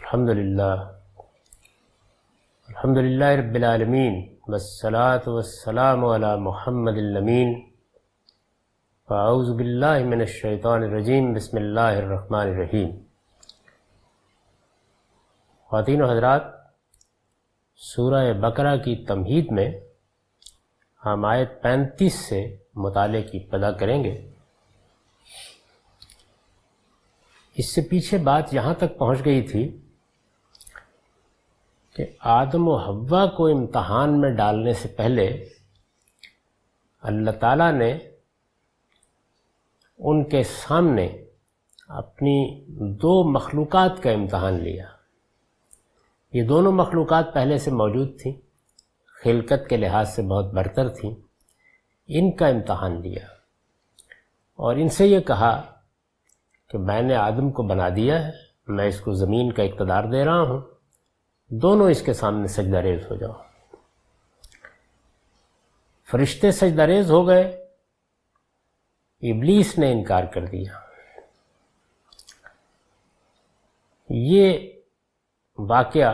الحمد للہ رب العالمین والصلاة والسلام علی محمد الامین فاعوذ باللہ من الشیطان الرجیم بسم اللہ الرحمن الرحیم۔ خواتین و حضرات، سورہ بقرہ کی تمہید میں ہم آیت 35 سے مطالعے کی ابتدا کریں گے۔ اس سے پیچھے بات یہاں تک پہنچ گئی تھی کہ آدم و حوا کو امتحان میں ڈالنے سے پہلے اللہ تعالیٰ نے ان کے سامنے اپنی دو مخلوقات کا امتحان لیا۔ یہ دونوں مخلوقات پہلے سے موجود تھیں، خلقت کے لحاظ سے بہت برتر تھیں، ان کا امتحان لیا اور ان سے یہ کہا کہ میں نے آدم کو بنا دیا ہے، میں اس کو زمین کا اقتدار دے رہا ہوں، دونوں اس کے سامنے سجدہ ریز ہو جاؤ۔ فرشتے سجدہ ریز ہو گئے، ابلیس نے انکار کر دیا۔ یہ واقعہ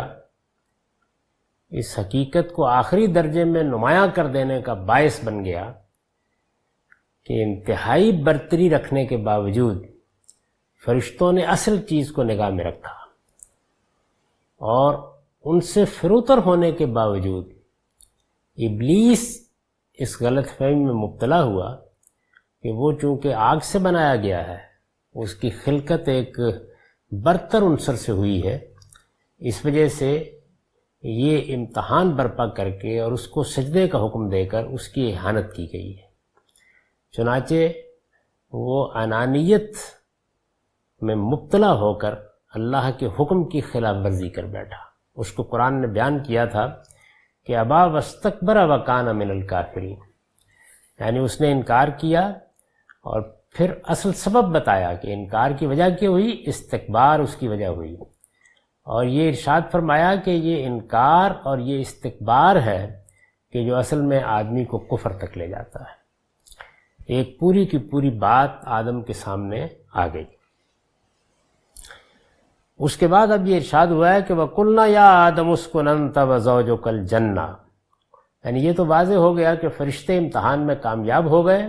اس حقیقت کو آخری درجے میں نمایاں کر دینے کا باعث بن گیا کہ انتہائی برتری رکھنے کے باوجود فرشتوں نے اصل چیز کو نگاہ میں رکھا اور ان سے فروتر ہونے کے باوجود ابلیس اس غلط فہمی میں مبتلا ہوا کہ وہ چونکہ آگ سے بنایا گیا ہے، اس کی خلقت ایک برتر عنصر سے ہوئی ہے، اس وجہ سے یہ امتحان برپا کر کے اور اس کو سجدے کا حکم دے کر اس کی اہانت کی گئی ہے۔ چنانچہ وہ انانیت میں مبتلا ہو کر اللہ کے حکم کی خلاف ورزی کر بیٹھا۔ اس کو قرآن نے بیان کیا تھا کہ ابا واستکبر وکان من الکافرین، یعنی اس نے انکار کیا اور پھر اصل سبب بتایا کہ انکار کی وجہ کیا ہوئی، استکبار اس کی وجہ ہوئی، اور یہ ارشاد فرمایا کہ یہ انکار اور یہ استکبار ہے کہ جو اصل میں آدمی کو کفر تک لے جاتا ہے۔ ایک پوری کی پوری بات آدم کے سامنے آ گئی۔ اس کے بعد اب یہ ارشاد ہوا ہے کہ وَقُلْنَا يَا آدَمُ اسْكُنْ أَنْتَ وَزَوْجُكَ الْجَنَّةَ، یعنی یہ تو واضح ہو گیا کہ فرشتے امتحان میں کامیاب ہو گئے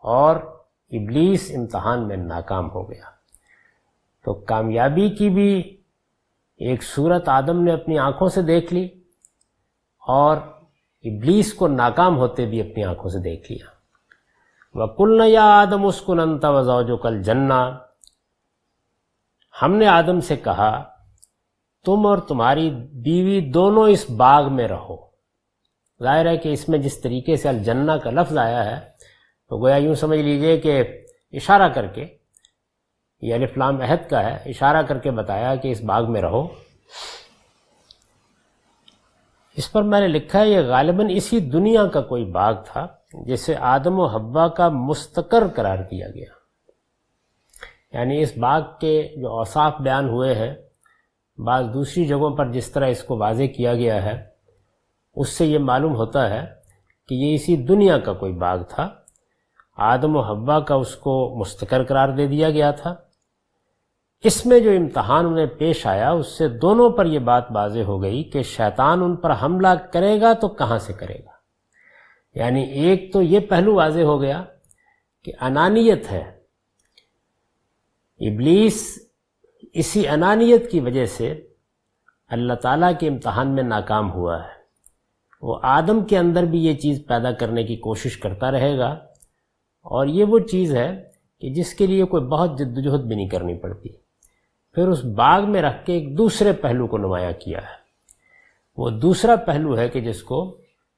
اور ابلیس امتحان میں ناکام ہو گیا۔ تو کامیابی کی بھی ایک صورت آدم نے اپنی آنکھوں سے دیکھ لی اور ابلیس کو ناکام ہوتے بھی اپنی آنکھوں سے دیکھ لیا۔ وَقُلْنَا يَا آدَمُ اسْكُنْ أَنْتَ وَزَوْجُكَ الْجَنَّةَ، ہم نے آدم سے کہا تم اور تمہاری بیوی دونوں اس باغ میں رہو۔ ظاہر ہے کہ اس میں جس طریقے سے الجنہ کا لفظ آیا ہے تو گویا یوں سمجھ لیجئے کہ اشارہ کر کے، یہ الف لام عہد کا ہے، اشارہ کر کے بتایا کہ اس باغ میں رہو۔ اس پر میں نے لکھا ہے یہ غالباً اسی دنیا کا کوئی باغ تھا جسے آدم و حوا کا مستقر قرار دیا گیا۔ یعنی اس باغ کے جو اوصاف بیان ہوئے ہیں، بعض دوسری جگہوں پر جس طرح اس کو واضح کیا گیا ہے، اس سے یہ معلوم ہوتا ہے کہ یہ اسی دنیا کا کوئی باغ تھا۔ آدم و حوا کا اس کو مستقر قرار دے دیا گیا تھا۔ اس میں جو امتحان انہیں پیش آیا اس سے دونوں پر یہ بات واضح ہو گئی کہ شیطان ان پر حملہ کرے گا تو کہاں سے کرے گا۔ یعنی ایک تو یہ پہلو واضح ہو گیا کہ انانیت ہے، ابلیس اسی انانیت کی وجہ سے اللہ تعالیٰ کے امتحان میں ناکام ہوا ہے۔ وہ آدم کے اندر بھی یہ چیز پیدا کرنے کی کوشش کرتا رہے گا، اور یہ وہ چیز ہے کہ جس کے لیے کوئی بہت جدوجہد بھی نہیں کرنی پڑتی۔ پھر اس باغ میں رکھ کے ایک دوسرے پہلو کو نمایاں کیا ہے۔ وہ دوسرا پہلو ہے کہ جس کو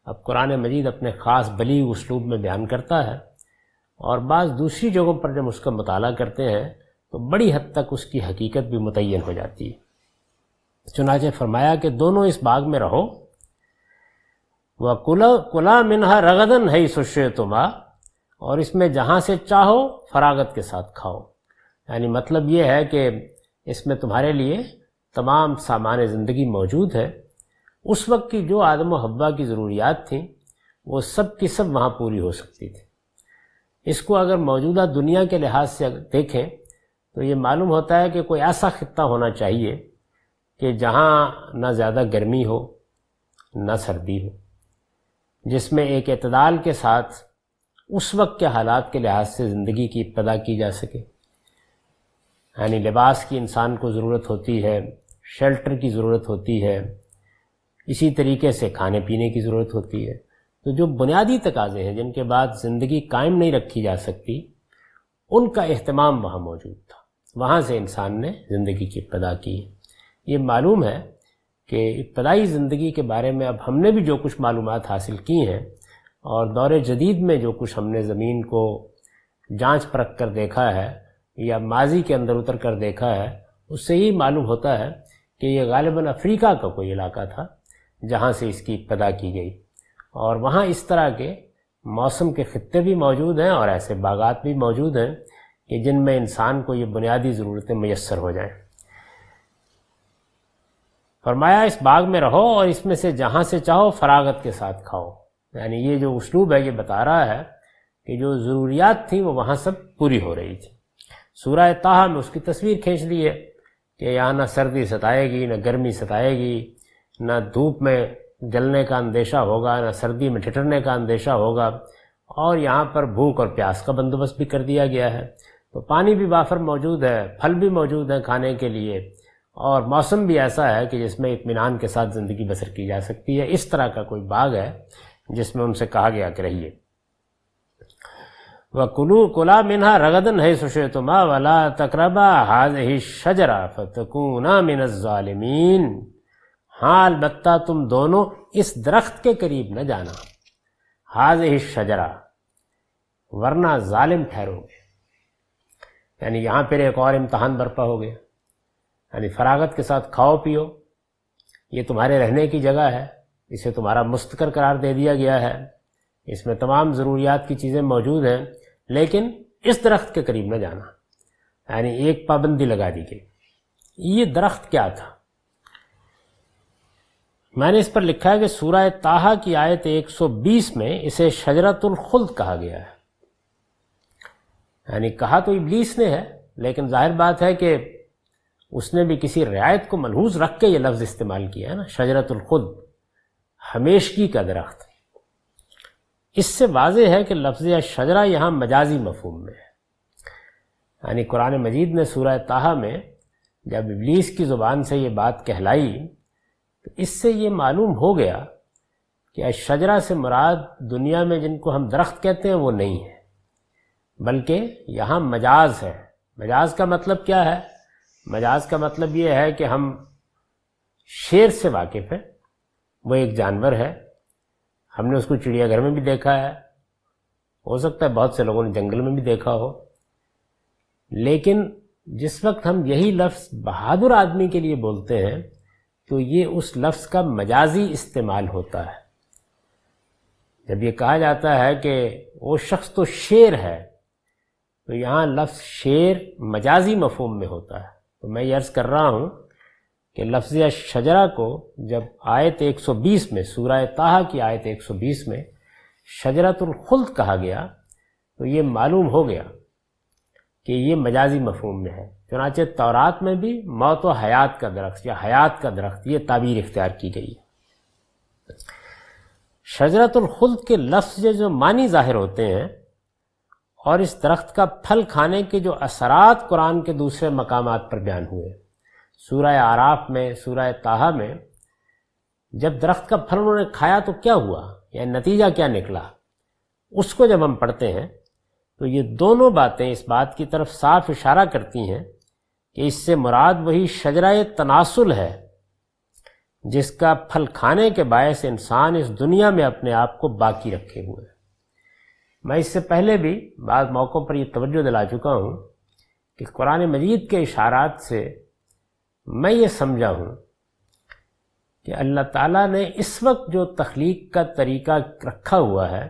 اب قرآن مجید اپنے خاص بلیغ اسلوب میں بیان کرتا ہے، اور بعض دوسری جگہوں پر جب اس کا مطالعہ کرتے ہیں تو بڑی حد تک اس کی حقیقت بھی متعین ہو جاتی ہے۔ چنانچہ فرمایا کہ دونوں اس باغ میں رہو، وَكُلَا مِنْهَا رَغَدًا حَيْثُ شِئْتُمَا، اور اس میں جہاں سے چاہو فراغت کے ساتھ کھاؤ۔ یعنی مطلب یہ ہے کہ اس میں تمہارے لیے تمام سامان زندگی موجود ہے۔ اس وقت کی جو آدم و حوا کی ضروریات تھیں وہ سب کی سب وہاں پوری ہو سکتی تھی۔ اس کو اگر موجودہ دنیا کے لحاظ سے دیکھیں تو یہ معلوم ہوتا ہے کہ کوئی ایسا خطہ ہونا چاہیے کہ جہاں نہ زیادہ گرمی ہو نہ سردی ہو، جس میں ایک اعتدال کے ساتھ اس وقت کے حالات کے لحاظ سے زندگی کی ابتدا کی جا سکے. یعنی لباس کی انسان کو ضرورت ہوتی ہے، شیلٹر کی ضرورت ہوتی ہے، اسی طریقے سے کھانے پینے کی ضرورت ہوتی ہے. تو جو بنیادی تقاضے ہیں جن کے بعد زندگی قائم نہیں رکھی جا سکتی، ان کا اہتمام وہاں موجود تھا. وہاں سے انسان نے زندگی کی ابتدا کی. یہ معلوم ہے کہ ابتدائی زندگی کے بارے میں اب ہم نے بھی جو کچھ معلومات حاصل کی ہیں اور دور جدید میں جو کچھ ہم نے زمین کو جانچ پرکھ کر دیکھا ہے یا ماضی کے اندر اتر کر دیکھا ہے، اس سے یہ معلوم ہوتا ہے کہ یہ غالباً افریقہ کا کوئی علاقہ تھا جہاں سے اس کی ابتدا کی گئی. اور وہاں اس طرح کے موسم کے خطے بھی موجود ہیں اور ایسے باغات بھی موجود ہیں کہ جن میں انسان کو یہ بنیادی ضرورتیں میسر ہو جائیں. فرمایا اس باغ میں رہو اور اس میں سے جہاں سے چاہو فراغت کے ساتھ کھاؤ. یعنی یہ جو اسلوب ہے یہ بتا رہا ہے کہ جو ضروریات تھیں وہ وہاں سب پوری ہو رہی تھی. سورہ طٰہٰ میں اس کی تصویر کھینچ لی ہے کہ یہاں نہ سردی ستائے گی، نہ گرمی ستائے گی، نہ دھوپ میں جلنے کا اندیشہ ہوگا، نہ سردی میں ٹھٹرنے کا اندیشہ ہوگا، اور یہاں پر بھوک اور پیاس کا بندوبست بھی کر دیا گیا ہے. تو پانی بھی وافر موجود ہے، پھل بھی موجود ہیں کھانے کے لیے، اور موسم بھی ایسا ہے کہ جس میں اطمینان کے ساتھ زندگی بسر کی جا سکتی ہے. اس طرح کا کوئی باغ ہے جس میں ان سے کہا گیا کہ رہیے. وَكُلُوا كُلَا مِنْهَا رَغَدًا حَيْثُ شِئْتُمَا وَلَا تَقْرَبَا هَٰذِهِ الشَّجَرَةَ فَتَكُونَا مِنَ الظَّالِمِينَ. ہاں البتہ تم دونوں اس درخت کے قریب نہ جانا، هَٰذِهِ الشَّجَرَةَ، ورنہ ظالم ٹھہرو گے. یعنی یہاں پھر ایک اور امتحان برپا ہو گیا. یعنی فراغت کے ساتھ کھاؤ پیو، یہ تمہارے رہنے کی جگہ ہے، اسے تمہارا مستقر قرار دے دیا گیا ہے، اس میں تمام ضروریات کی چیزیں موجود ہیں، لیکن اس درخت کے قریب نہ جانا. یعنی ایک پابندی لگا دی گئی. یہ درخت کیا تھا؟ میں نے اس پر لکھا ہے کہ سورہ طٰہٰ کی آیت 120 میں اسے شجرۃ الخلد کہا گیا ہے. یعنی کہا تو ابلیس نے ہے، لیکن ظاہر بات ہے کہ اس نے بھی کسی رعایت کو ملحوظ رکھ کے یہ لفظ استعمال کیا ہے نا، شجرۃ الخلد، ہمیشگی کا درخت. اس سے واضح ہے کہ لفظ شجرہ یہاں مجازی مفہوم میں ہے. یعنی قرآن مجید نے سورہ طٰہٰ میں جب ابلیس کی زبان سے یہ بات کہلائی تو اس سے یہ معلوم ہو گیا کہ شجرہ سے مراد دنیا میں جن کو ہم درخت کہتے ہیں وہ نہیں ہے، بلکہ یہاں مجاز ہے. مجاز کا مطلب کیا ہے؟ مجاز کا مطلب یہ ہے کہ ہم شیر سے واقف ہیں. وہ ایک جانور ہے، ہم نے اس کو چڑیا گھر میں بھی دیکھا ہے، ہو سکتا ہے بہت سے لوگوں نے جنگل میں بھی دیکھا ہو، لیکن جس وقت ہم یہی لفظ بہادر آدمی کے لیے بولتے ہیں تو یہ اس لفظ کا مجازی استعمال ہوتا ہے. جب یہ کہا جاتا ہے کہ وہ شخص تو شیر ہے تو یہاں لفظ شیر مجازی مفہوم میں ہوتا ہے. تو میں یہ عرض کر رہا ہوں کہ لفظ شجرہ کو جب آیت 120 میں سورہ طٰہٰ کی آیت 120 میں شجرۃ الخلد کہا گیا تو یہ معلوم ہو گیا کہ یہ مجازی مفہوم میں ہے. چنانچہ تورات میں بھی موت و حیات کا درخت یا حیات کا درخت یہ تعبیر اختیار کی گئی. شجرۃ الخلد کے لفظ جو معنی ظاہر ہوتے ہیں اور اس درخت کا پھل کھانے کے جو اثرات قرآن کے دوسرے مقامات پر بیان ہوئے، سورہ اعراف میں، سورہ طٰہٰ میں، جب درخت کا پھل انہوں نے کھایا تو کیا ہوا، یعنی نتیجہ کیا نکلا، اس کو جب ہم پڑھتے ہیں تو یہ دونوں باتیں اس بات کی طرف صاف اشارہ کرتی ہیں کہ اس سے مراد وہی شجرہ تناسل ہے جس کا پھل کھانے کے باعث انسان اس دنیا میں اپنے آپ کو باقی رکھے ہوئے. میں اس سے پہلے بھی بعض موقعوں پر یہ توجہ دلا چکا ہوں کہ قرآن مجید کے اشارات سے میں یہ سمجھا ہوں کہ اللہ تعالیٰ نے اس وقت جو تخلیق کا طریقہ رکھا ہوا ہے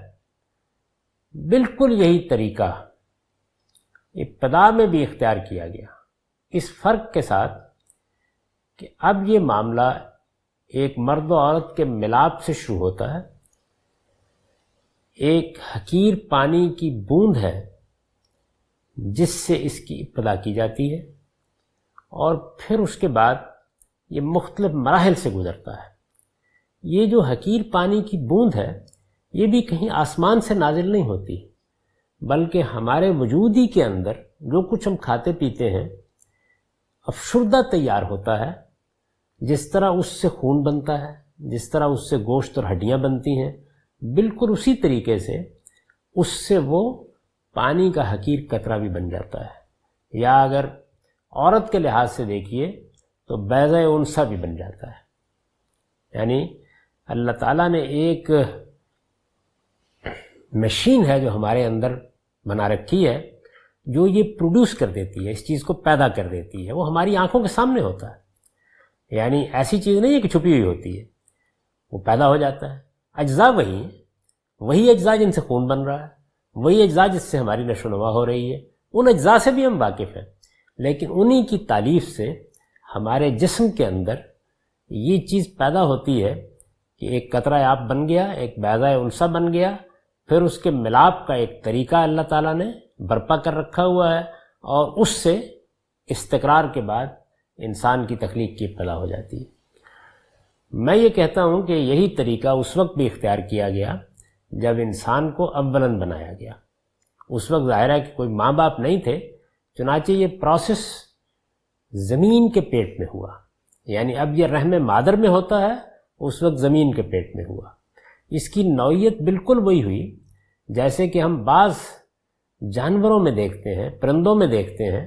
بالکل یہی طریقہ ابتدا میں بھی اختیار کیا گیا، اس فرق کے ساتھ کہ اب یہ معاملہ ایک مرد و عورت کے ملاپ سے شروع ہوتا ہے. ایک حقیر پانی کی بوند ہے جس سے اس کی ابتدا کی جاتی ہے، اور پھر اس کے بعد یہ مختلف مراحل سے گزرتا ہے۔ یہ جو حقیر پانی کی بوند ہے یہ بھی کہیں آسمان سے نازل نہیں ہوتی، بلکہ ہمارے وجود ہی کے اندر جو کچھ ہم کھاتے پیتے ہیں افشردہ تیار ہوتا ہے۔ جس طرح اس سے خون بنتا ہے، جس طرح اس سے گوشت اور ہڈیاں بنتی ہیں، بالکل اسی طریقے سے اس سے وہ پانی کا حقیر قطرہ بھی بن جاتا ہے، یا اگر عورت کے لحاظ سے دیکھیے تو بیضہ انثیٰ بھی بن جاتا ہے۔ یعنی اللہ تعالیٰ نے ایک مشین ہے جو ہمارے اندر بنا رکھی ہے، جو یہ پروڈیوس کر دیتی ہے، اس چیز کو پیدا کر دیتی ہے، وہ ہماری آنکھوں کے سامنے ہوتا ہے۔ یعنی ایسی چیز نہیں ہے کہ چھپی ہوئی ہوتی ہے، وہ پیدا ہو جاتا ہے۔ اجزاء وہی ہیں، وہی اجزاء جن سے خون بن رہا ہے، وہی اجزاء جس سے ہماری نشو و نما ہو رہی ہے، ان اجزاء سے بھی ہم واقف ہیں، لیکن انہی کی تالیف سے ہمارے جسم کے اندر یہ چیز پیدا ہوتی ہے کہ ایک قطرہ آب بن گیا، ایک بیضہ انثیٰ بن گیا، پھر اس کے ملاپ کا ایک طریقہ اللہ تعالیٰ نے برپا کر رکھا ہوا ہے، اور اس سے استقرار کے بعد انسان کی تخلیق کی ابتدا ہو جاتی ہے۔ میں یہ کہتا ہوں کہ یہی طریقہ اس وقت بھی اختیار کیا گیا جب انسان کو اولاً بنایا گیا۔ اس وقت ظاہر ہے کہ کوئی ماں باپ نہیں تھے، چنانچہ یہ پروسیس زمین کے پیٹ میں ہوا۔ یعنی اب یہ رحم مادر میں ہوتا ہے، اس وقت زمین کے پیٹ میں ہوا۔ اس کی نوعیت بالکل وہی ہوئی جیسے کہ ہم بعض جانوروں میں دیکھتے ہیں، پرندوں میں دیکھتے ہیں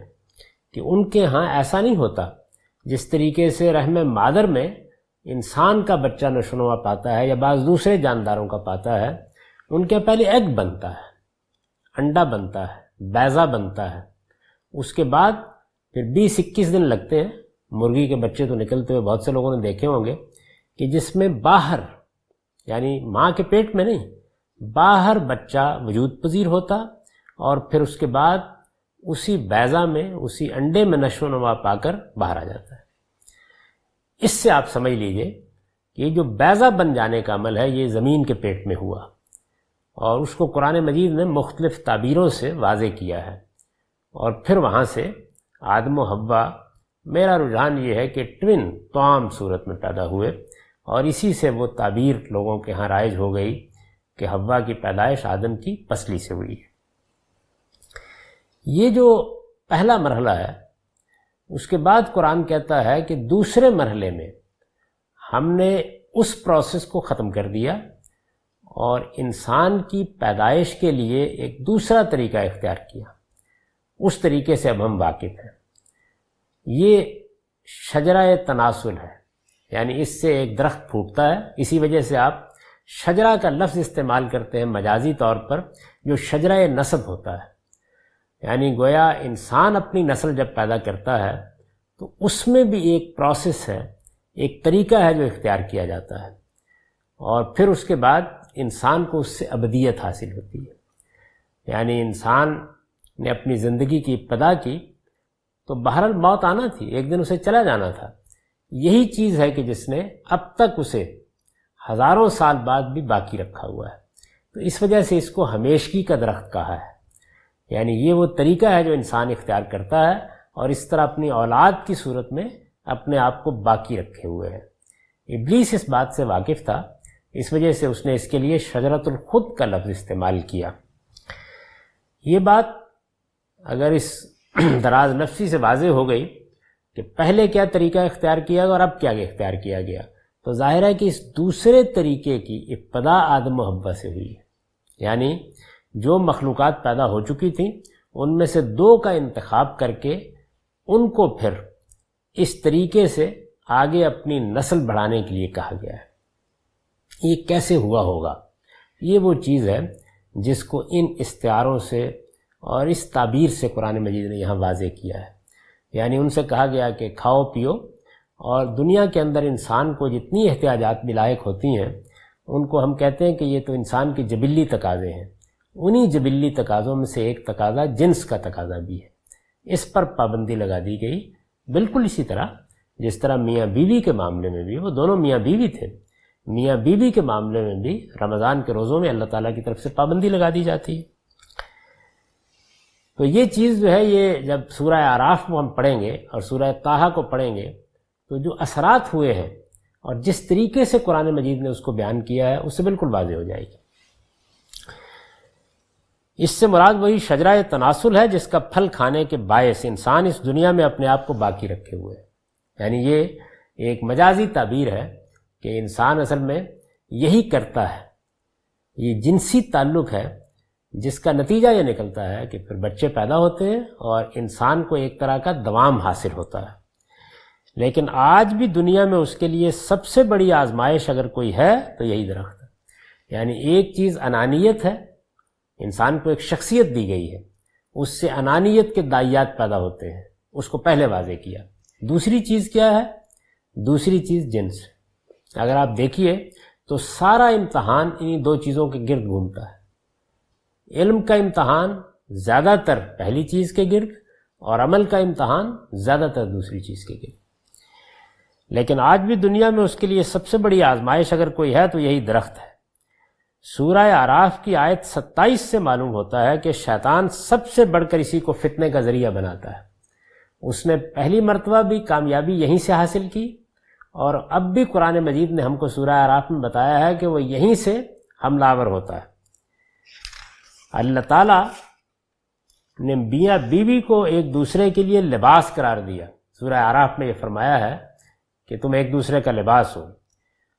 کہ ان کے ہاں ایسا نہیں ہوتا۔ جس طریقے سے رحم مادر میں انسان کا بچہ نشو و نما پاتا ہے یا بعض دوسرے جانداروں کا پاتا ہے، ان کے پہلے ایگ بنتا ہے، انڈا بنتا ہے، بیضہ بنتا ہے، اس کے بعد پھر 20-21 دن لگتے ہیں۔ مرغی کے بچے تو نکلتے ہوئے بہت سے لوگوں نے دیکھے ہوں گے کہ جس میں باہر، یعنی ماں کے پیٹ میں نہیں، باہر بچہ وجود پذیر ہوتا، اور پھر اس کے بعد اسی بیضہ میں، اسی انڈے میں نشو و نما پا کر باہر آ جاتا ہے۔ اس سے آپ سمجھ لیجئے کہ یہ جو بیضہ بن جانے کا عمل ہے یہ زمین کے پیٹ میں ہوا، اور اس کو قرآن مجید نے مختلف تعبیروں سے واضح کیا ہے، اور پھر وہاں سے آدم و حوا، میرا رجحان یہ ہے کہ ٹوین توام صورت میں پیدا ہوئے، اور اسی سے وہ تعبیر لوگوں کے ہاں رائج ہو گئی کہ حوا کی پیدائش آدم کی پسلی سے ہوئی ہے۔ یہ جو پہلا مرحلہ ہے، اس کے بعد قرآن کہتا ہے کہ دوسرے مرحلے میں ہم نے اس پروسیس کو ختم کر دیا اور انسان کی پیدائش کے لیے ایک دوسرا طریقہ اختیار کیا۔ اس طریقے سے اب ہم واقف ہیں۔ یہ شجرہ تناسل ہے، یعنی اس سے ایک درخت پھوٹتا ہے۔ اسی وجہ سے آپ شجرہ کا لفظ استعمال کرتے ہیں مجازی طور پر، جو شجرہ نسب ہوتا ہے۔ یعنی گویا انسان اپنی نسل جب پیدا کرتا ہے تو اس میں بھی ایک پروسیس ہے، ایک طریقہ ہے جو اختیار کیا جاتا ہے، اور پھر اس کے بعد انسان کو اس سے ابدیت حاصل ہوتی ہے۔ یعنی انسان نے اپنی زندگی کی ابتدا کی تو بہرحال موت آنا تھی، ایک دن اسے چلا جانا تھا۔ یہی چیز ہے کہ جس نے اب تک اسے ہزاروں سال بعد بھی باقی رکھا ہوا ہے، تو اس وجہ سے اس کو ہمیشگی کا درخت کہا ہے۔ یعنی یہ وہ طریقہ ہے جو انسان اختیار کرتا ہے، اور اس طرح اپنی اولاد کی صورت میں اپنے آپ کو باقی رکھے ہوئے ہے۔ ابلیس اس بات سے واقف تھا، اس وجہ سے اس نے اس کے لیے شجرۃ الخلد کا لفظ استعمال کیا۔ یہ بات اگر اس دراز نفسی سے واضح ہو گئی کہ پہلے کیا طریقہ اختیار کیا گیا اور اب کیا اختیار کیا گیا، تو ظاہر ہے کہ اس دوسرے طریقے کی ابتدا آدم و حوا سے ہوئی ہے۔ یعنی جو مخلوقات پیدا ہو چکی تھیں ان میں سے دو کا انتخاب کر کے ان کو پھر اس طریقے سے آگے اپنی نسل بڑھانے کے لیے کہا گیا ہے۔ یہ کیسے ہوا ہوگا؟ یہ وہ چیز ہے جس کو ان استعاروں سے اور اس تعبیر سے قرآن مجید نے یہاں واضح کیا ہے۔ یعنی ان سے کہا گیا کہ کھاؤ پیو، اور دنیا کے اندر انسان کو جتنی احتیاجات ملائق ہوتی ہیں ان کو ہم کہتے ہیں کہ یہ تو انسان کے جبلی تقاضے ہیں۔ انہی جبلی تقاضوں میں سے ایک تقاضا جنس کا تقاضا بھی ہے، اس پر پابندی لگا دی گئی۔ بالکل اسی طرح جس طرح میاں بیوی کے معاملے میں بھی، وہ دونوں میاں بیوی تھے، میاں بیوی کے معاملے میں بھی رمضان کے روزوں میں اللہ تعالیٰ کی طرف سے پابندی لگا دی جاتی ہے۔ تو یہ چیز جو ہے، یہ جب سورہ اعراف کو ہم پڑھیں گے اور سورہ طٰہٰ کو پڑھیں گے تو جو اثرات ہوئے ہیں اور جس طریقے سے قرآن مجید نے اس کو بیان کیا ہے اس سے بالکل واضح ہو جائے گی۔ اس سے مراد وہی شجرہ تناسل ہے جس کا پھل کھانے کے باعث انسان اس دنیا میں اپنے آپ کو باقی رکھے ہوئے ہے۔ یعنی یہ ایک مجازی تعبیر ہے کہ انسان اصل میں یہی کرتا ہے، یہ جنسی تعلق ہے جس کا نتیجہ یہ نکلتا ہے کہ پھر بچے پیدا ہوتے ہیں اور انسان کو ایک طرح کا دوام حاصل ہوتا ہے۔ لیکن آج بھی دنیا میں اس کے لیے سب سے بڑی آزمائش اگر کوئی ہے تو یہی درخت ہے۔ یعنی ایک چیز انانیت ہے، انسان کو ایک شخصیت دی گئی ہے، اس سے انانیت کے داعیات پیدا ہوتے ہیں، اس کو پہلے واضح کیا۔ دوسری چیز کیا ہے؟ دوسری چیز جنس۔ اگر آپ دیکھیے تو سارا امتحان انہی دو چیزوں کے گرد گھومتا ہے۔ علم کا امتحان زیادہ تر پہلی چیز کے گرد اور عمل کا امتحان زیادہ تر دوسری چیز کے گرد۔ لیکن آج بھی دنیا میں اس کے لیے سب سے بڑی آزمائش اگر کوئی ہے تو یہی درخت ہے۔ سورہ اعراف کی آیت 27 سے معلوم ہوتا ہے کہ شیطان سب سے بڑھ کر اسی کو فتنے کا ذریعہ بناتا ہے۔ اس نے پہلی مرتبہ بھی کامیابی یہیں سے حاصل کی، اور اب بھی قرآن مجید نے ہم کو سورہ اعراف میں بتایا ہے کہ وہ یہیں سے حملہ آور ہوتا ہے۔ اللہ تعالیٰ نے میاں بیوی کو ایک دوسرے کے لیے لباس قرار دیا۔ سورہ اعراف میں یہ فرمایا ہے کہ تم ایک دوسرے کا لباس ہو،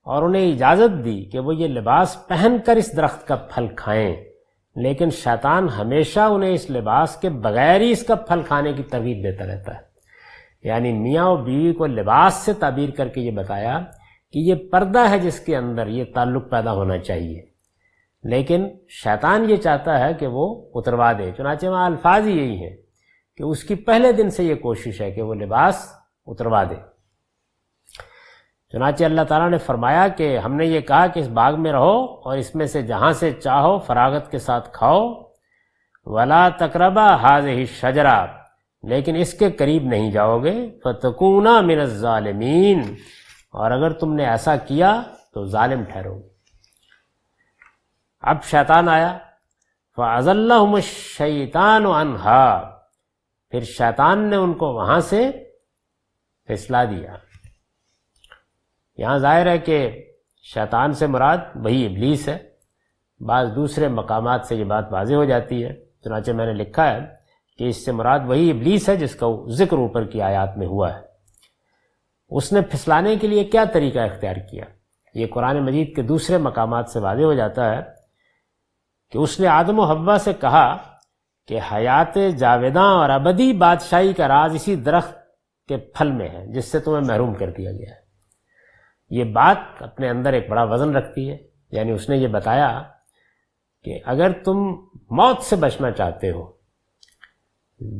اور انہیں اجازت دی کہ وہ یہ لباس پہن کر اس درخت کا پھل کھائیں، لیکن شیطان ہمیشہ انہیں اس لباس کے بغیر ہی اس کا پھل کھانے کی ترغیب دیتا رہتا ہے۔ یعنی میاں و بیوی کو لباس سے تعبیر کر کے یہ بتایا کہ یہ پردہ ہے جس کے اندر یہ تعلق پیدا ہونا چاہیے، لیکن شیطان یہ چاہتا ہے کہ وہ اتروا دے۔ چنانچہ وہاں الفاظ ہی یہی ہیں کہ اس کی پہلے دن سے یہ کوشش ہے کہ وہ لباس اتروا دے۔ چنانچہ اللہ تعالیٰ نے فرمایا کہ ہم نے یہ کہا کہ اس باغ میں رہو اور اس میں سے جہاں سے چاہو فراغت کے ساتھ کھاؤ، وَلَا تَقْرَبَا هَٰذِهِ الشَّجَرَةَ، لیکن اس کے قریب نہیں جاؤ گے، فَتَكُونَا مِنَ الظَّالِمِينَ، اور اگر تم نے ایسا کیا تو ظالم ٹھہرو گے۔ اب شیطان آیا، فَأَزَلَّهُمُ الشَّيْطَانُ عَنْهَا، پھر شیطان نے ان کو وہاں سے پھسلا دیا۔ یہاں ظاہر ہے کہ شیطان سے مراد وہی ابلیس ہے۔ بعض دوسرے مقامات سے یہ بات واضح ہو جاتی ہے، چنانچہ میں نے لکھا ہے کہ اس سے مراد وہی ابلیس ہے جس کا ذکر اوپر کی آیات میں ہوا ہے۔ اس نے پھسلانے کے لیے کیا طریقہ اختیار کیا؟ یہ قرآن مجید کے دوسرے مقامات سے واضح ہو جاتا ہے کہ اس نے آدم و حوا سے کہا کہ حیات جاویداں اور ابدی بادشاہی کا راز اسی درخت کے پھل میں ہے جس سے تمہیں محروم کر دیا گیا ہے۔ یہ بات اپنے اندر ایک بڑا وزن رکھتی ہے۔ یعنی اس نے یہ بتایا کہ اگر تم موت سے بچنا چاہتے ہو،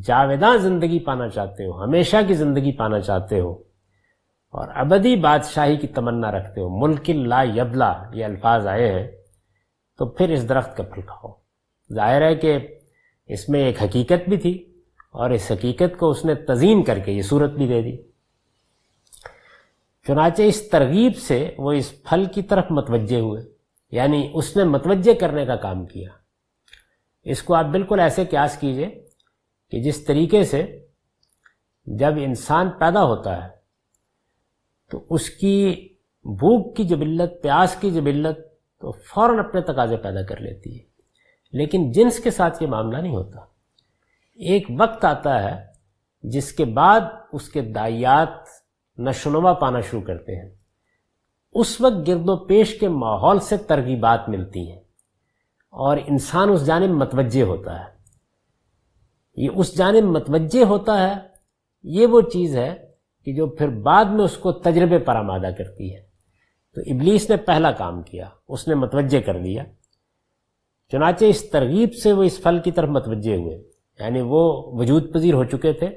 جاویداں زندگی پانا چاہتے ہو، ہمیشہ کی زندگی پانا چاہتے ہو، اور ابدی بادشاہی کی تمنا رکھتے ہو، ملک لا یبلا یہ الفاظ آئے ہیں، تو پھر اس درخت کا پھل کھاؤ۔ ظاہر ہے کہ اس میں ایک حقیقت بھی تھی، اور اس حقیقت کو اس نے تزئین کر کے یہ صورت بھی دے دی۔ چنانچہ اس ترغیب سے وہ اس پھل کی طرف متوجہ ہوئے، یعنی اس نے متوجہ کرنے کا کام کیا۔ اس کو آپ بالکل ایسے قیاس کیجئے کہ جس طریقے سے جب انسان پیدا ہوتا ہے تو اس کی بھوک کی جبلت، پیاس کی جبلت تو فوراً اپنے تقاضے پیدا کر لیتی ہے، لیکن جنس کے ساتھ یہ معاملہ نہیں ہوتا۔ ایک وقت آتا ہے جس کے بعد اس کے داعیات نشونما پانا شروع کرتے ہیں۔ اس وقت گرد و پیش کے ماحول سے ترغیبات ملتی ہیں اور انسان اس جانب متوجہ ہوتا ہے۔ یہ اس جانب متوجہ ہوتا ہے، یہ وہ چیز ہے کہ جو پھر بعد میں اس کو تجربے پر آمادہ کرتی ہے۔ تو ابلیس نے پہلا کام کیا، اس نے متوجہ کر دیا۔ چنانچہ اس ترغیب سے وہ اس پھل کی طرف متوجہ ہوئے، یعنی وہ وجود پذیر ہو چکے تھے۔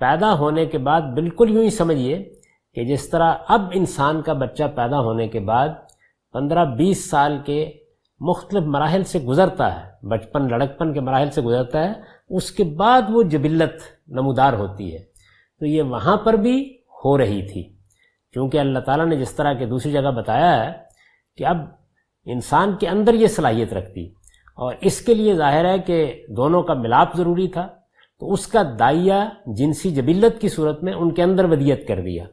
پیدا ہونے کے بعد بالکل یوں ہی سمجھیے کہ جس طرح اب انسان کا بچہ پیدا ہونے کے بعد 15-20 سال کے مختلف مراحل سے گزرتا ہے، بچپن لڑکپن کے مراحل سے گزرتا ہے، اس کے بعد وہ جبلت نمودار ہوتی ہے۔ تو یہ وہاں پر بھی ہو رہی تھی، کیونکہ اللہ تعالیٰ نے جس طرح کہ دوسری جگہ بتایا ہے کہ اب انسان کے اندر یہ صلاحیت رکھتی، اور اس کے لیے ظاہر ہے کہ دونوں کا ملاپ ضروری تھا، تو اس کا داعیہ جنسی جبلت کی صورت میں ان کے اندر ودیت کر دیا۔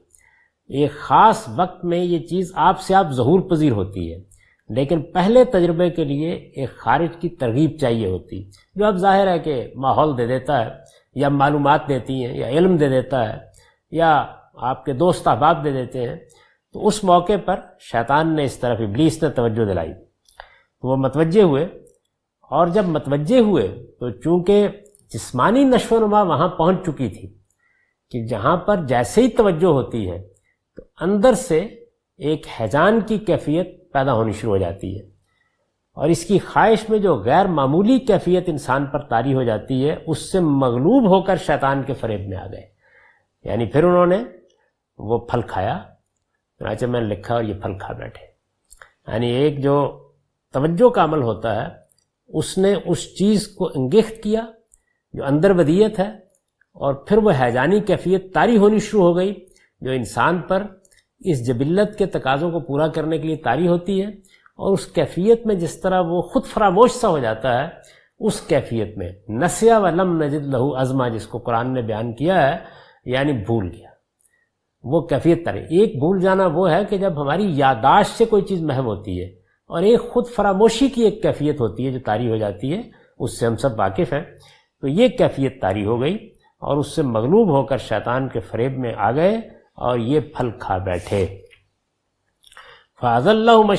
ایک خاص وقت میں یہ چیز آپ سے آپ ظہور پذیر ہوتی ہے، لیکن پہلے تجربے کے لیے ایک خارج کی ترغیب چاہیے ہوتی، جو اب ظاہر ہے کہ ماحول دے دیتا ہے، یا معلومات دیتی ہیں، یا علم دے دیتا ہے، یا آپ کے دوست احباب دے دیتے ہیں۔ تو اس موقع پر شیطان نے اس طرف، ابلیس نے توجہ دلائی، تو وہ متوجہ ہوئے، اور جب متوجہ ہوئے تو چونکہ جسمانی نشو و نما وہاں پہنچ چکی تھی کہ جہاں پر جیسے ہی توجہ ہوتی ہے تو اندر سے ایک ہیجان کی کیفیت پیدا ہونی شروع ہو جاتی ہے، اور اس کی خواہش میں جو غیر معمولی کیفیت انسان پر طاری ہو جاتی ہے، اس سے مغلوب ہو کر شیطان کے فریب میں آ گئے۔ یعنی پھر انہوں نے وہ پھل کھایا، چنانچہ میں نے لکھا اور یہ پھل کھا بیٹھے۔ یعنی ایک جو توجہ کا عمل ہوتا ہے، اس نے اس چیز کو انگیخت کیا جو اندر ودیت ہے، اور پھر وہ ہیجانی کیفیت طاری ہونی شروع ہو گئی جو انسان پر اس جبلت کے تقاضوں کو پورا کرنے کے لیے طاری ہوتی ہے، اور اس کیفیت میں جس طرح وہ خود فراموش سا ہو جاتا ہے، اس کیفیت میں نسیا ولم نجد لہو عزما، جس کو قرآن نے بیان کیا ہے، یعنی بھول گیا، وہ کیفیت طاری۔ ایک بھول جانا وہ ہے کہ جب ہماری یادداشت سے کوئی چیز محو ہوتی ہے، اور ایک خود فراموشی کی ایک کیفیت ہوتی ہے جو طاری ہو جاتی ہے، اس سے ہم سب واقف ہیں۔ تو یہ کیفیت طاری ہو گئی، اور اس سے مغلوب ہو کر شیطان کے فریب میں آ گئے اور یہ پھل کھا بیٹھے۔ فَأَزَلَّهُمَ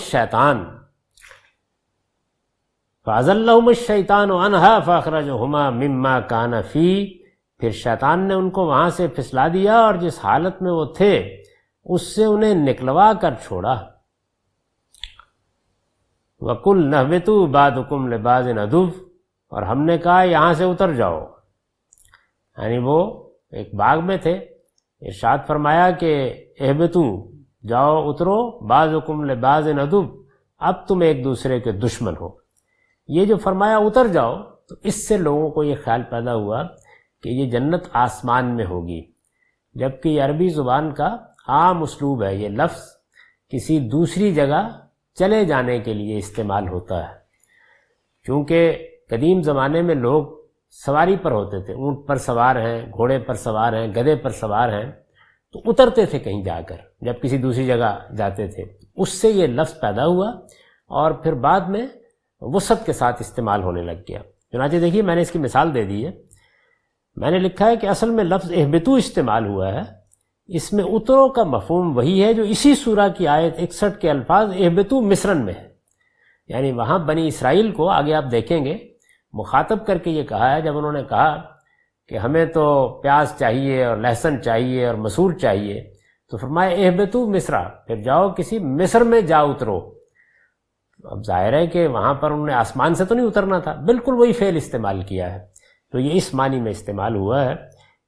الشَّيْطَانُ عَنْهَا فَأَخْرَجَهُمَا مِمَّا كَانَ فِيهِ، پھر شیطان نے ان کو وہاں سے پھسلا دیا، اور جس حالت میں وہ تھے اس سے انہیں نکلوا کر چھوڑا۔ وَقُلْنَا اهْبِطُوا بَعْضُكُمْ لِبَعْضٍ عَدُوٌّ، اور ہم نے کہا یہاں سے اتر جاؤ۔ یعنی وہ ایک باغ میں تھے، ارشاد فرمایا کہ اہبتو، جاؤ اترو، بعضکم لبعض عدو، اب تم ایک دوسرے کے دشمن ہو۔ یہ جو فرمایا اتر جاؤ، تو اس سے لوگوں کو یہ خیال پیدا ہوا کہ یہ جنت آسمان میں ہوگی، جبکہ یہ عربی زبان کا عام اسلوب ہے، یہ لفظ کسی دوسری جگہ چلے جانے کے لیے استعمال ہوتا ہے۔ چونکہ قدیم زمانے میں لوگ سواری پر ہوتے تھے، اونٹ پر سوار ہیں، گھوڑے پر سوار ہیں، گدھے پر سوار ہیں، تو اترتے تھے کہیں جا کر جب کسی دوسری جگہ جاتے تھے، اس سے یہ لفظ پیدا ہوا، اور پھر بعد میں وسعت کے ساتھ استعمال ہونے لگ گیا۔ چنانچہ دیکھیے میں نے اس کی مثال دے دی ہے، میں نے لکھا ہے کہ اصل میں لفظ اہبتو استعمال ہوا ہے، اس میں اترو کا مفہوم وہی ہے جو اسی سورہ کی آیت 61 کے الفاظ اہبتو مصرن میں ہے۔ یعنی وہاں بنی اسرائیل کو آگے آپ دیکھیں گے مخاطب کر کے یہ کہا ہے، جب انہوں نے کہا کہ ہمیں تو پیاز چاہیے اور لہسن چاہیے اور مسور چاہیے، تو فرمایا اہبتو مصرا، پھر جاؤ کسی مصر میں جا اترو۔ اب ظاہر ہے کہ وہاں پر انہوں نے آسمان سے تو نہیں اترنا تھا، بالکل وہی فعل استعمال کیا ہے، تو یہ اس معنی میں استعمال ہوا ہے،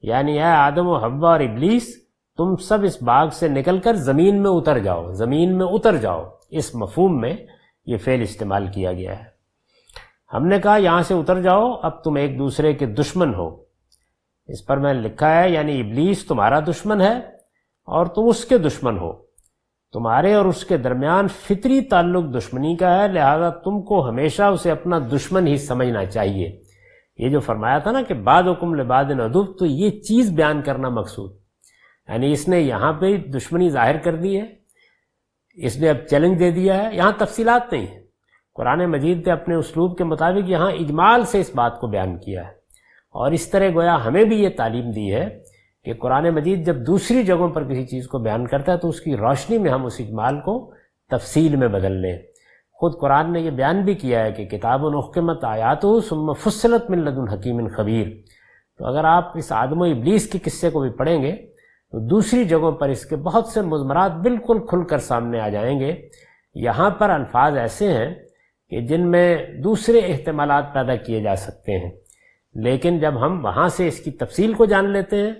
یعنی اے آدم و حوا اور ابلیس، تم سب اس باغ سے نکل کر زمین میں اتر جاؤ، زمین میں اتر جاؤ، اس مفہوم میں یہ فعل استعمال کیا گیا ہے۔ ہم نے کہا یہاں سے اتر جاؤ، اب تم ایک دوسرے کے دشمن ہو۔ اس پر میں نے لکھا ہے یعنی ابلیس تمہارا دشمن ہے اور تم اس کے دشمن ہو، تمہارے اور اس کے درمیان فطری تعلق دشمنی کا ہے، لہذا تم کو ہمیشہ اسے اپنا دشمن ہی سمجھنا چاہیے۔ یہ جو فرمایا تھا نا کہ بعضکم لبعض عدو، تو یہ چیز بیان کرنا مقصود، یعنی اس نے یہاں پہ دشمنی ظاہر کر دی ہے، اس نے اب چیلنج دے دیا ہے، یہاں تفصیلات نہیں ہیں۔ قرآن مجید نے اپنے اسلوب کے مطابق یہاں اجمال سے اس بات کو بیان کیا ہے، اور اس طرح گویا ہمیں بھی یہ تعلیم دی ہے کہ قرآن مجید جب دوسری جگہوں پر کسی چیز کو بیان کرتا ہے تو اس کی روشنی میں ہم اس اجمال کو تفصیل میں بدل لیں۔ خود قرآن نے یہ بیان بھی کیا ہے کہ کتاب احکمت آیاتہ ثم فصلت من لدن حکیم خبیر، تو اگر آپ اس آدم و ابلیس کے قصے کو بھی پڑھیں گے تو دوسری جگہوں پر اس کے بہت سے مضمرات بالکل کھل کر سامنے آ جائیں گے۔ یہاں پر الفاظ ایسے ہیں کہ جن میں دوسرے احتمالات پیدا کیے جا سکتے ہیں، لیکن جب ہم وہاں سے اس کی تفصیل کو جان لیتے ہیں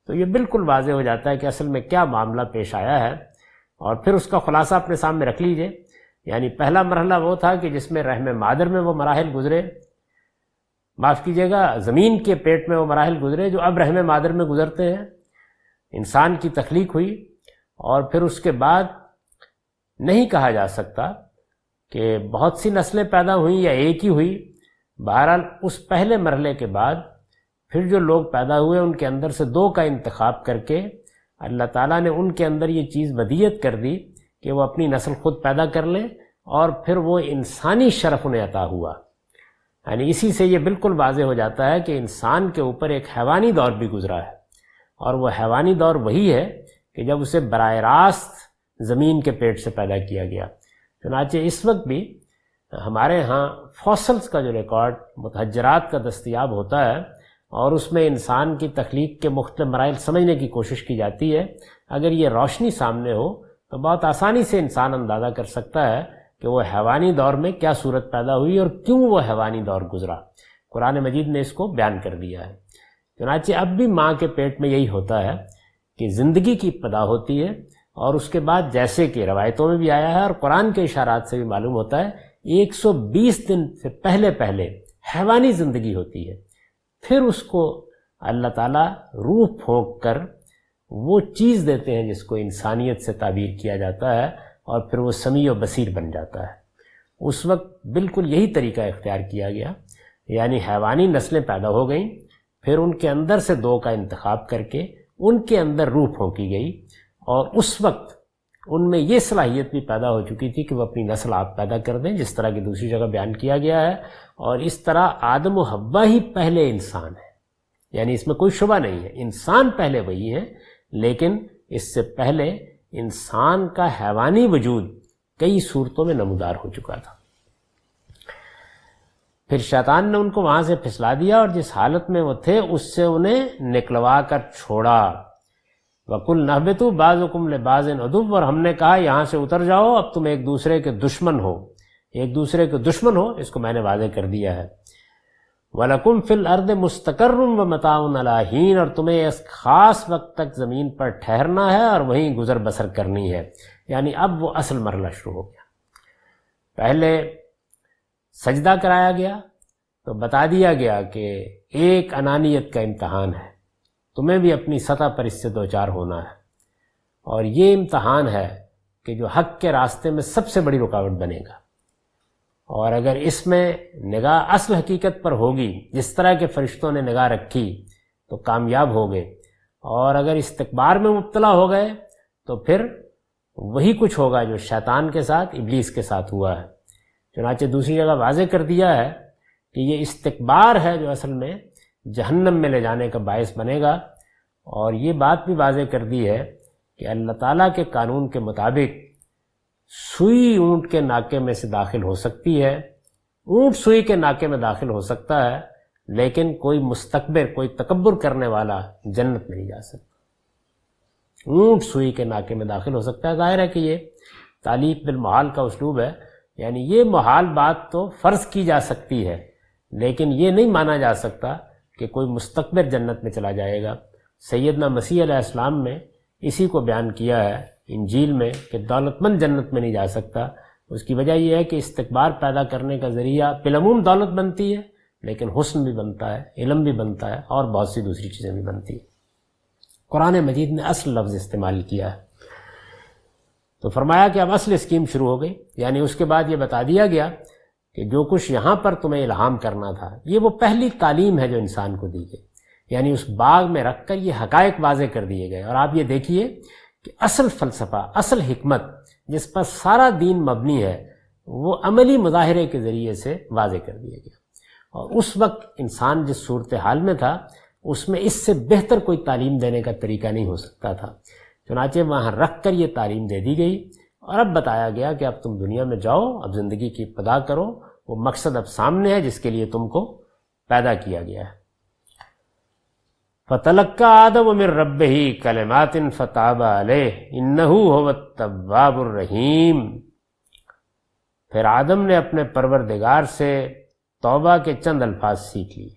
تو یہ بالکل واضح ہو جاتا ہے کہ اصل میں کیا معاملہ پیش آیا ہے، اور پھر اس کا خلاصہ اپنے سامنے رکھ لیجئے۔ یعنی پہلا مرحلہ وہ تھا کہ جس میں رحم مادر میں وہ مراحل گزرے، معاف کیجیے گا زمین کے پیٹ میں وہ مراحل گزرے جو اب رحم مادر میں گزرتے ہیں، انسان کی تخلیق ہوئی، اور پھر اس کے بعد نہیں کہا جا سکتا کہ بہت سی نسلیں پیدا ہوئیں یا ایک ہی ہوئی، بہرحال اس پہلے مرحلے کے بعد پھر جو لوگ پیدا ہوئے ان کے اندر سے دو کا انتخاب کر کے اللہ تعالیٰ نے ان کے اندر یہ چیز بدیت کر دی کہ وہ اپنی نسل خود پیدا کر لیں، اور پھر وہ انسانی شرف انہیں عطا ہوا۔ یعنی اسی سے یہ بالکل واضح ہو جاتا ہے کہ انسان کے اوپر ایک حیوانی دور بھی گزرا ہے، اور وہ حیوانی دور وہی ہے کہ جب اسے براہ راست زمین کے پیٹ سے پیدا کیا گیا۔ چنانچہ اس وقت بھی ہمارے ہاں فاسلز کا جو ریکارڈ متحجرات کا دستیاب ہوتا ہے، اور اس میں انسان کی تخلیق کے مختلف مراحل سمجھنے کی کوشش کی جاتی ہے، اگر یہ روشنی سامنے ہو تو بہت آسانی سے انسان اندازہ کر سکتا ہے کہ وہ حیوانی دور میں کیا صورت پیدا ہوئی اور کیوں وہ حیوانی دور گزرا۔ قرآن مجید نے اس کو بیان کر دیا ہے۔ چنانچہ اب بھی ماں کے پیٹ میں یہی ہوتا ہے کہ زندگی کی ابتدا ہوتی ہے، اور اس کے بعد جیسے کہ روایتوں میں بھی آیا ہے اور قرآن کے اشارات سے بھی معلوم ہوتا ہے، 120 دن سے پہلے حیوانی زندگی ہوتی ہے، پھر اس کو اللہ تعالیٰ روح پھونک کر وہ چیز دیتے ہیں جس کو انسانیت سے تعبیر کیا جاتا ہے، اور پھر وہ سمیع و بصیر بن جاتا ہے۔ اس وقت بالکل یہی طریقہ اختیار کیا گیا، یعنی حیوانی نسلیں پیدا ہو گئیں، پھر ان کے اندر سے 2 کا انتخاب کر کے ان کے اندر روح پھونکی گئی، اور اس وقت ان میں یہ صلاحیت بھی پیدا ہو چکی تھی کہ وہ اپنی نسل آپ پیدا کر دیں، جس طرح کی دوسری جگہ بیان کیا گیا ہے۔ اور اس طرح آدم و حوا ہی پہلے انسان ہے، یعنی اس میں کوئی شبہ نہیں ہے، انسان پہلے وہی ہے، لیکن اس سے پہلے انسان کا حیوانی وجود کئی صورتوں میں نمودار ہو چکا تھا۔ پھر شیطان نے ان کو وہاں سے پھسلا دیا، اور جس حالت میں وہ تھے اس سے انہیں نکلوا کر چھوڑا۔ وَقُلْنَا اهْبِطُوا بَعْضُكُمْ لِبَعْضٍ عَدُوٌّ، اور ہم نے کہا یہاں سے اتر جاؤ، اب تم ایک دوسرے کے دشمن ہو، ایک دوسرے کے دشمن ہو، اس کو میں نے واضح کر دیا ہے۔ وَلَكُمْ فِي الْأَرْضِ مُسْتَقَرٌّ وَمَتَاعٌ إِلَىٰ حِينٍ، اور تمہیں اس خاص وقت تک زمین پر ٹھہرنا ہے اور وہیں گزر بسر کرنی ہے۔ یعنی اب وہ اصل مرحلہ شروع ہو گیا۔ پہلے سجدہ کرایا گیا تو بتا دیا گیا کہ ایک انانیت کا امتحان ہے، تمہیں بھی اپنی سطح پر اس سے دوچار ہونا ہے، اور یہ امتحان ہے کہ جو حق کے راستے میں سب سے بڑی رکاوٹ بنے گا، اور اگر اس میں نگاہ اصل حقیقت پر ہوگی جس طرح کے فرشتوں نے نگاہ رکھی تو کامیاب ہو گئے، اور اگر استکبار میں مبتلا ہو گئے تو پھر وہی کچھ ہوگا جو شیطان کے ساتھ ابلیس کے ساتھ ہوا ہے۔ چنانچہ دوسری جگہ واضح کر دیا ہے کہ یہ استکبار ہے جو اصل میں جہنم میں لے جانے کا باعث بنے گا، اور یہ بات بھی واضح کر دی ہے کہ اللہ تعالیٰ کے قانون کے مطابق سوئی اونٹ کے ناکے میں سے داخل ہو سکتی ہے، اونٹ سوئی کے ناکے میں داخل ہو سکتا ہے، لیکن کوئی مستکبر، کوئی تکبر کرنے والا جنت میں نہیں جا سکتا۔ اونٹ سوئی کے ناکے میں داخل ہو سکتا ہے۔ ظاہر ہے کہ یہ تعلیق بالمحال کا اسلوب ہے، یعنی یہ محال بات تو فرض کی جا سکتی ہے، لیکن یہ نہیں مانا جا سکتا کہ کوئی مستکبر جنت میں چلا جائے گا۔ سیدنا مسیح علیہ السلام نے اسی کو بیان کیا ہے انجیل میں کہ دولت مند جنت میں نہیں جا سکتا۔ اس کی وجہ یہ ہے کہ استکبار پیدا کرنے کا ذریعہ بالعموم دولت بنتی ہے، لیکن حسن بھی بنتا ہے، علم بھی بنتا ہے، اور بہت سی دوسری چیزیں بھی بنتی ہیں۔ قرآن مجید نے اصل لفظ استعمال کیا ہے، تو فرمایا کہ اب اصل اسکیم شروع ہو گئی، یعنی اس کے بعد یہ بتا دیا گیا کہ جو کچھ یہاں پر تمہیں الہام کرنا تھا، یہ وہ پہلی تعلیم ہے جو انسان کو دی گئی، یعنی اس باغ میں رکھ کر یہ حقائق واضح کر دیے گئے۔ اور آپ یہ دیکھیے کہ اصل فلسفہ، اصل حکمت جس پر سارا دین مبنی ہے، وہ عملی مظاہرے کے ذریعے سے واضح کر دیا گیا، اور اس وقت انسان جس صورتحال میں تھا اس میں اس سے بہتر کوئی تعلیم دینے کا طریقہ نہیں ہو سکتا تھا۔ چنانچہ وہاں رکھ کر یہ تعلیم دے دی گئی، اور اب بتایا گیا کہ اب تم دنیا میں جاؤ، اب زندگی کی ابتدا کرو، وہ مقصد اب سامنے ہے جس کے لیے تم کو پیدا کیا گیا ہے۔ فَتَلَقَّىٰ آدَمُ مِن رَّبِّهِ كَلِمَاتٍ فَتَابَ عَلَيْهِ إِنَّهُ هُوَ التَّوَّابُ الرَّحِيمُ، پھر آدم نے اپنے پروردگار سے توبہ کے چند الفاظ سیکھ لیے،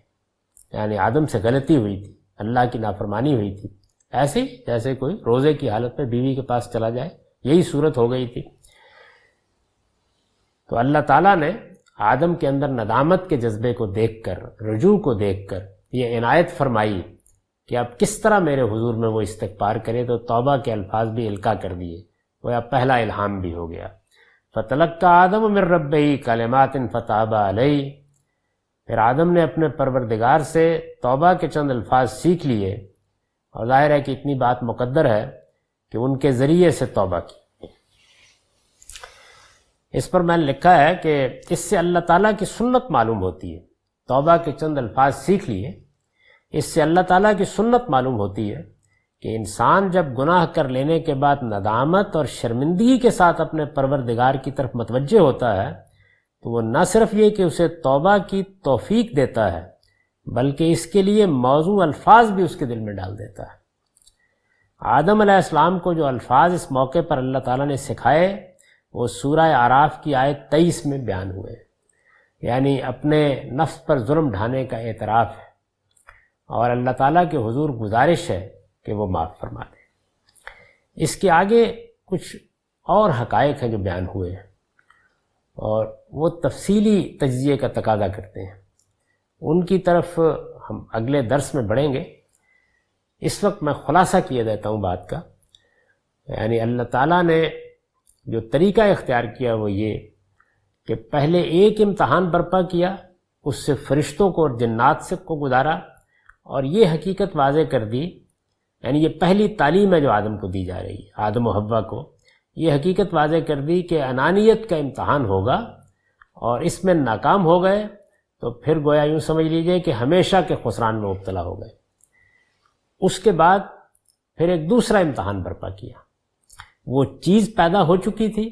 یعنی آدم سے غلطی ہوئی تھی، اللہ کی نافرمانی ہوئی تھی، ایسے جیسے کوئی روزے کی حالت میں بیوی کے پاس چلا جائے، یہی صورت ہو گئی تھی۔ تو اللہ تعالیٰ نے آدم کے اندر ندامت کے جذبے کو دیکھ کر، رجوع کو دیکھ کر یہ عنایت فرمائی کہ اب کس طرح میرے حضور میں وہ استغفار کرے، تو توبہ کے الفاظ بھی القاء کر دیے، وہ پہلا الہام بھی ہو گیا۔ فَتَلَقَّىٰ آدَمُ مِن رَّبِّهِ كَلِمَاتٍ فَتَابَ عَلَيْهِ، پھر آدم نے اپنے پروردگار سے توبہ کے چند الفاظ سیکھ لیے، اور ظاہر ہے کہ اتنی بات مقدر ہے کہ ان کے ذریعے سے توبہ کی۔ اس پر میں نے لکھا ہے کہ اس سے اللہ تعالیٰ کی سنت معلوم ہوتی ہے۔ توبہ کے چند الفاظ سیکھ لیے، اس سے اللہ تعالیٰ کی سنت معلوم ہوتی ہے کہ انسان جب گناہ کر لینے کے بعد ندامت اور شرمندگی کے ساتھ اپنے پروردگار کی طرف متوجہ ہوتا ہے تو وہ نہ صرف یہ کہ اسے توبہ کی توفیق دیتا ہے بلکہ اس کے لیے موزوں الفاظ بھی اس کے دل میں ڈال دیتا ہے۔ آدم علیہ السلام کو جو الفاظ اس موقع پر اللہ تعالیٰ نے سکھائے وہ سورہ اعراف کی آیت 23 میں بیان ہوئے، یعنی اپنے نفس پر ظلم ڈھانے کا اعتراف ہے، اور اللہ تعالیٰ کے حضور گزارش ہے کہ وہ معاف فرما دے۔ اس کے آگے کچھ اور حقائق ہیں جو بیان ہوئے ہیں اور وہ تفصیلی تجزیے کا تقاضا کرتے ہیں، ان کی طرف ہم اگلے درس میں بڑھیں گے۔ اس وقت میں خلاصہ کیے دیتا ہوں بات کا، یعنی اللہ تعالیٰ نے جو طریقہ اختیار کیا وہ یہ کہ پہلے ایک امتحان برپا کیا، اس سے فرشتوں کو اور جنات سے کو گزارا، اور یہ حقیقت واضح کر دی، یعنی یہ پہلی تعلیم ہے جو آدم کو دی جا رہی ہے، آدم و حوا کو یہ حقیقت واضح کر دی کہ انانیت کا امتحان ہوگا، اور اس میں ناکام ہو گئے تو پھر گویا یوں سمجھ لیجئے کہ ہمیشہ کے خسران میں مبتلا ہو گئے۔ اس کے بعد پھر ایک دوسرا امتحان برپا کیا، وہ چیز پیدا ہو چکی تھی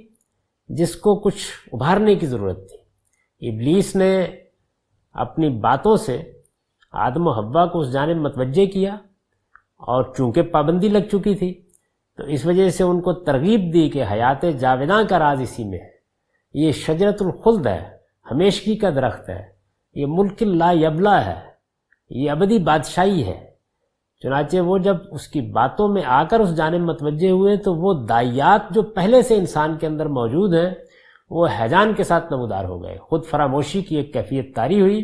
جس کو کچھ ابھارنے کی ضرورت تھی۔ ابلیس نے اپنی باتوں سے آدم و حوا کو اس جانب متوجہ کیا، اور چونکہ پابندی لگ چکی تھی تو اس وجہ سے ان کو ترغیب دی کہ حیات جاوداں کا راز اسی میں ہے، یہ شجرۃ الخلد ہے، ہمیشگی کا درخت ہے، یہ ملک لا یبلا ہے، یہ ابدی بادشاہی ہے۔ چنانچہ وہ جب اس کی باتوں میں آ کر اس جانب متوجہ ہوئے تو وہ داعیات جو پہلے سے انسان کے اندر موجود ہیں وہ ہیجان کے ساتھ نمودار ہو گئے، خود فراموشی کی ایک کیفیت طاری ہوئی،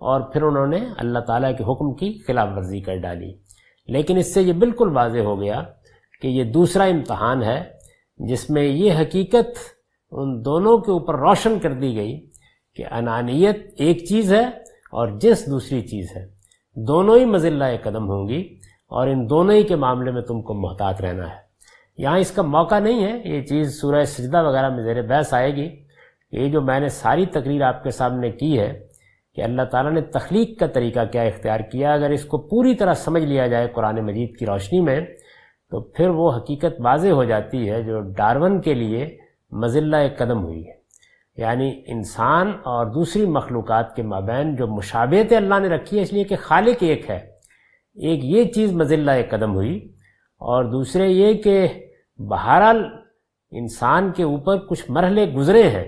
اور پھر انہوں نے اللہ تعالیٰ کے حکم کی خلاف ورزی کر ڈالی۔ لیکن اس سے یہ بالکل واضح ہو گیا کہ یہ دوسرا امتحان ہے جس میں یہ حقیقت ان دونوں کے اوپر روشن کر دی گئی کہ انانیت ایک چیز ہے اور جنس دوسری چیز ہے، دونوں ہی مذلہ قدم ہوں گی، اور ان دونوں ہی کے معاملے میں تم کو محتاط رہنا ہے۔ یہاں اس کا موقع نہیں ہے، یہ چیز سورہ سجدہ وغیرہ میں زیر بحث آئے گی۔ یہ جو میں نے ساری تقریر آپ کے سامنے کی ہے کہ اللہ تعالیٰ نے تخلیق کا طریقہ کیا اختیار کیا، اگر اس کو پوری طرح سمجھ لیا جائے قرآن مجید کی روشنی میں تو پھر وہ حقیقت واضح ہو جاتی ہے جو ڈارون کے لیے مذلہ قدم ہوئی ہے، یعنی انسان اور دوسری مخلوقات کے مابین جو مشابہت اللہ نے رکھی ہے، اس لیے کہ خالق ایک ہے، ایک یہ چیز مذلہ قدم ہوئی، اور دوسرے یہ کہ بہرحال انسان کے اوپر کچھ مرحلے گزرے ہیں،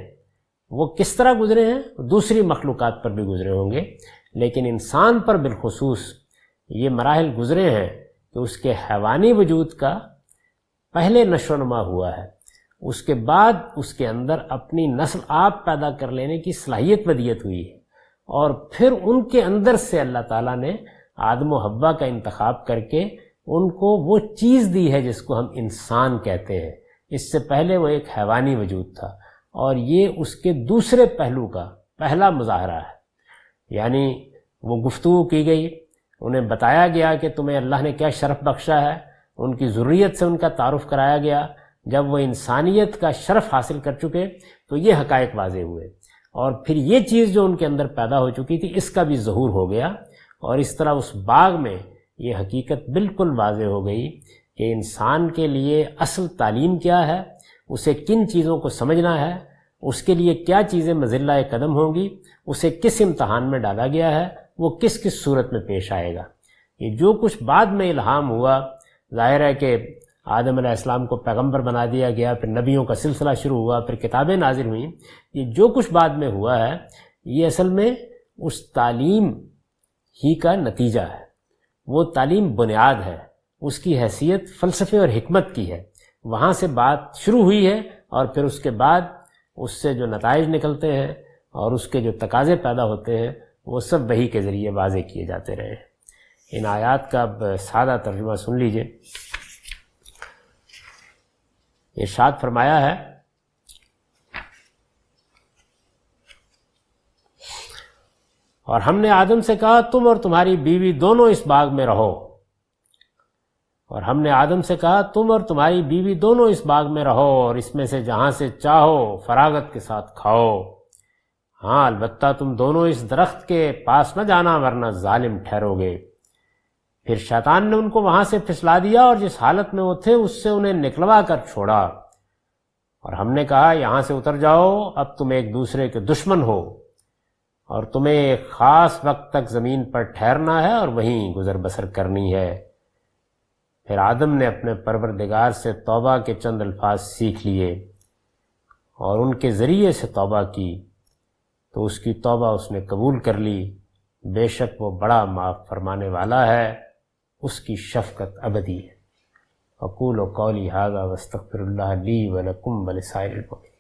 وہ کس طرح گزرے ہیں دوسری مخلوقات پر بھی گزرے ہوں گے، لیکن انسان پر بالخصوص یہ مراحل گزرے ہیں کہ اس کے حیوانی وجود کا پہلے نشو و نما ہوا ہے، اس کے بعد اس کے اندر اپنی نسل آپ پیدا کر لینے کی صلاحیت ودیت ہوئی ہے، اور پھر ان کے اندر سے اللہ تعالیٰ نے آدم و حوا کا انتخاب کر کے ان کو وہ چیز دی ہے جس کو ہم انسان کہتے ہیں۔ اس سے پہلے وہ ایک حیوانی وجود تھا، اور یہ اس کے دوسرے پہلو کا پہلا مظاہرہ ہے، یعنی وہ گفتگو کی گئی، انہیں بتایا گیا کہ تمہیں اللہ نے کیا شرف بخشا ہے، ان کی ذریت سے ان کا تعارف کرایا گیا۔ جب وہ انسانیت کا شرف حاصل کر چکے تو یہ حقائق واضح ہوئے، اور پھر یہ چیز جو ان کے اندر پیدا ہو چکی تھی اس کا بھی ظہور ہو گیا، اور اس طرح اس باغ میں یہ حقیقت بالکل واضح ہو گئی کہ انسان کے لیے اصل تعلیم کیا ہے، اسے کن چیزوں کو سمجھنا ہے، اس کے لیے کیا چیزیں مذلہ قدم ہوں گی، اسے کس امتحان میں ڈالا گیا ہے، وہ کس کس صورت میں پیش آئے گا۔ یہ جو کچھ بعد میں الہام ہوا، ظاہر ہے کہ آدم علیہ السلام کو پیغمبر بنا دیا گیا، پھر نبیوں کا سلسلہ شروع ہوا، پھر کتابیں نازل ہوئیں، یہ جو کچھ بعد میں ہوا ہے یہ اصل میں اس تعلیم ہی کا نتیجہ ہے۔ وہ تعلیم بنیاد ہے، اس کی حیثیت فلسفے اور حکمت کی ہے، وہاں سے بات شروع ہوئی ہے، اور پھر اس کے بعد اس سے جو نتائج نکلتے ہیں اور اس کے جو تقاضے پیدا ہوتے ہیں وہ سب وحی کے ذریعے واضح کیے جاتے رہے ہیں۔ ان آیات کا اب سادہ ترجمہ سن لیجئے۔ ارشاد فرمایا ہے، اور ہم نے آدم سے کہا تم اور تمہاری بیوی دونوں اس باغ میں رہو، اور ہم نے آدم سے کہا تم اور تمہاری بیوی دونوں اس باغ میں رہو اور اس میں سے جہاں سے چاہو فراغت کے ساتھ کھاؤ، ہاں البتہ تم دونوں اس درخت کے پاس نہ جانا ورنہ ظالم ٹھہرو گے۔ پھر شیطان نے ان کو وہاں سے پھسلا دیا اور جس حالت میں وہ تھے اس سے انہیں نکلوا کر چھوڑا، اور ہم نے کہا یہاں سے اتر جاؤ، اب تم ایک دوسرے کے دشمن ہو اور تمہیں ایک خاص وقت تک زمین پر ٹھہرنا ہے اور وہیں گزر بسر کرنی ہے۔ پھر آدم نے اپنے پروردگار سے توبہ کے چند الفاظ سیکھ لیے اور ان کے ذریعے سے توبہ کی، تو اس کی توبہ اس نے قبول کر لی، بے شک وہ بڑا معاف فرمانے والا ہے، اس کی شفقت ابدی ہے۔ اقول قولی ھذا واستغفر اللہ لی ولکم ولسائر المؤمنین۔